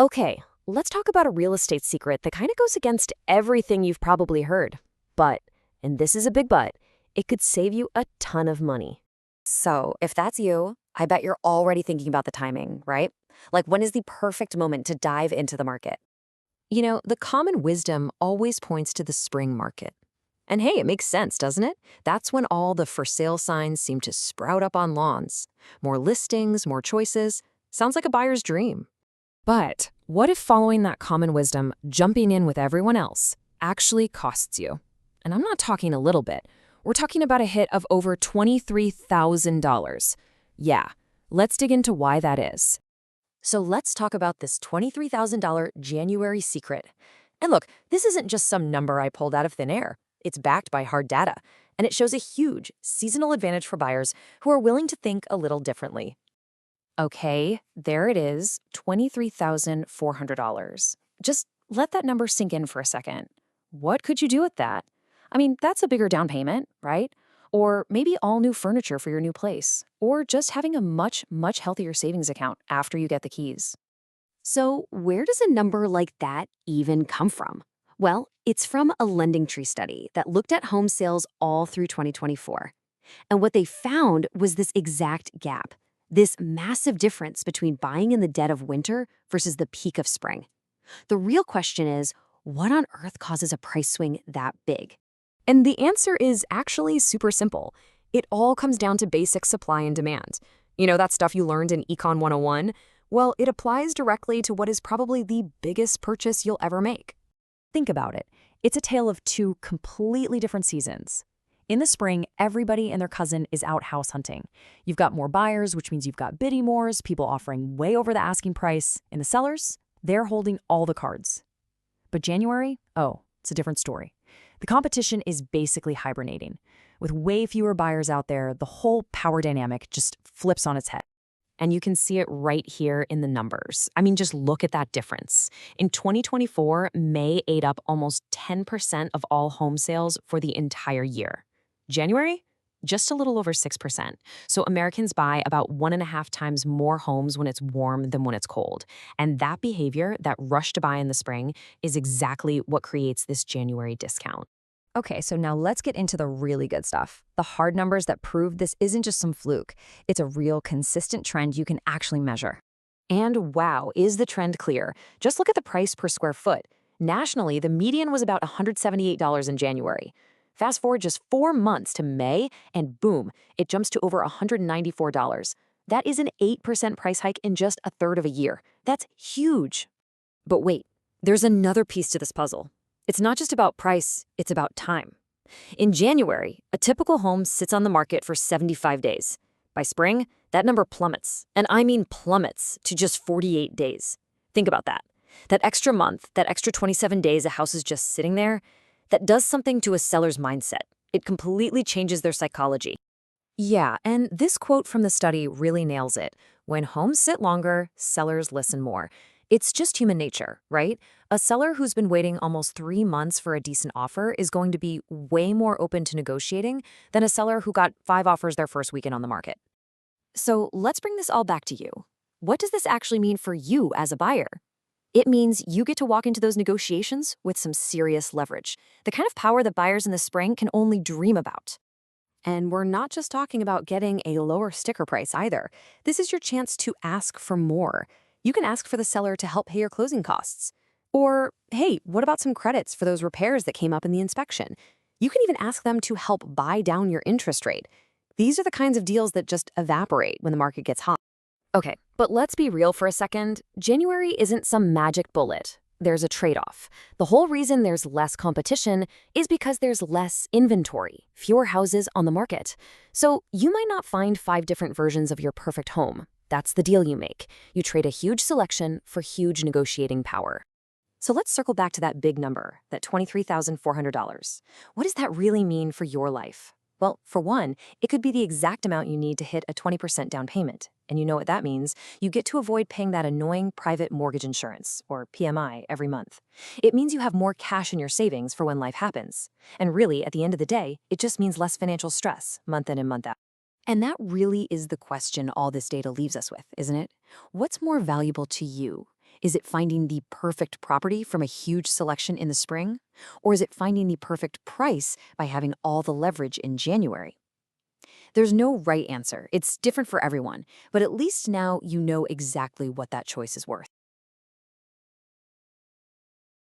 Okay, let's talk about a real estate secret that kind of goes against everything you've probably heard. But, and this is a big but, it could save you a ton of money. So, if that's you, I bet you're already thinking about the timing, right? Like, when is the perfect moment to dive into the market? The common wisdom always points to the spring market. And hey, it makes sense, doesn't it? That's when all the for sale signs seem to sprout up on lawns. More listings, more choices. Sounds like a buyer's dream. But what if following that common wisdom, jumping in with everyone else, actually costs you? And I'm not talking a little bit. We're talking about a hit of over $23,000. Yeah, let's dig into why that is. So, let's talk about this $23,000 January secret. And look, this isn't just some number I pulled out of thin air. It's backed by hard data, and it shows a huge seasonal advantage for buyers who are willing to think a little differently. Okay, there it is, $23,400. Just let that number sink in for a second. What could you do with that? I mean, that's a bigger down payment, right? Or maybe all new furniture for your new place, or just having a much healthier savings account after you get the keys. So, where does a number like that even come from? Well, it's from a lending tree study that looked at home sales all through 2024. And what they found was this exact gap, this massive difference between buying in the dead of winter versus the peak of spring. The real question is, what on earth causes a price swing that big? And the answer is actually super simple. It all comes down to basic supply and demand. That stuff you learned in Econ 101? Well, it applies directly to what is probably the biggest purchase you'll ever make. Think about it. It's a tale of two completely different seasons. In the spring, everybody and their cousin is out house hunting. You've got more buyers, which means you've got bidding wars, people offering way over the asking price. And the sellers, they're holding all the cards. But January? Oh, it's a different story. The competition is basically hibernating. With way fewer buyers out there, the whole power dynamic just flips on its head. And you can see it right here in the numbers. I mean, just look at that difference. In 2024, May ate up almost 10% of all home sales for the entire year. January? Just a little over 6%. So Americans buy about 1.5 times more homes when it's warm than when it's cold. And that behavior, that rush to buy in the spring, is exactly what creates this January discount. Okay, so now let's get into the really good stuff. The hard numbers that prove this isn't just some fluke. It's a real consistent trend you can actually measure. And wow, is the trend clear? Just look at the price per square foot. Nationally, the median was about $178 in January. Fast forward just 4 months to May, and boom, it jumps to over $194. That is an 8% price hike in just a third of a year. That's huge. But wait, there's another piece to this puzzle. It's not just about price, it's about time. In January, a typical home sits on the market for 75 days. By spring, that number plummets, and I mean plummets, to just 48 days. Think about that. That extra month, that extra 27 days a house is just sitting there, that does something to a seller's mindset. It completely changes their psychology. Yeah, and this quote from the study really nails it. When homes sit longer, sellers listen more. It's just human nature, right? A seller who's been waiting almost 3 months for a decent offer is going to be way more open to negotiating than a seller who got 5 offers their first weekend on the market. So let's bring this all back to you. What does this actually mean for you as a buyer? It means you get to walk into those negotiations with some serious leverage, the kind of power that buyers in the spring can only dream about. And we're not just talking about getting a lower sticker price either. This is your chance to ask for more. You can ask for the seller to help pay your closing costs. Or, hey, what about some credits for those repairs that came up in the inspection? You can even ask them to help buy down your interest rate. These are the kinds of deals that just evaporate when the market gets hot. Okay, but let's be real for a second. January isn't some magic bullet. There's a trade-off. The whole reason there's less competition is because there's less inventory, fewer houses on the market. So you might not find 5 different versions of your perfect home. That's the deal you make. You trade a huge selection for huge negotiating power. So let's circle back to that big number, that $23,400. What does that really mean for your life? Well, for one, it could be the exact amount you need to hit a 20% down payment. And you know what that means. You get to avoid paying that annoying private mortgage insurance, or PMI, every month. It means you have more cash in your savings for when life happens. And really, at the end of the day, it just means less financial stress, month in and month out. And that really is the question all this data leaves us with, isn't it? What's more valuable to you? Is it finding the perfect property from a huge selection in the spring? Or is it finding the perfect price by having all the leverage in January? There's no right answer. It's different for everyone, but at least now you know exactly what that choice is worth.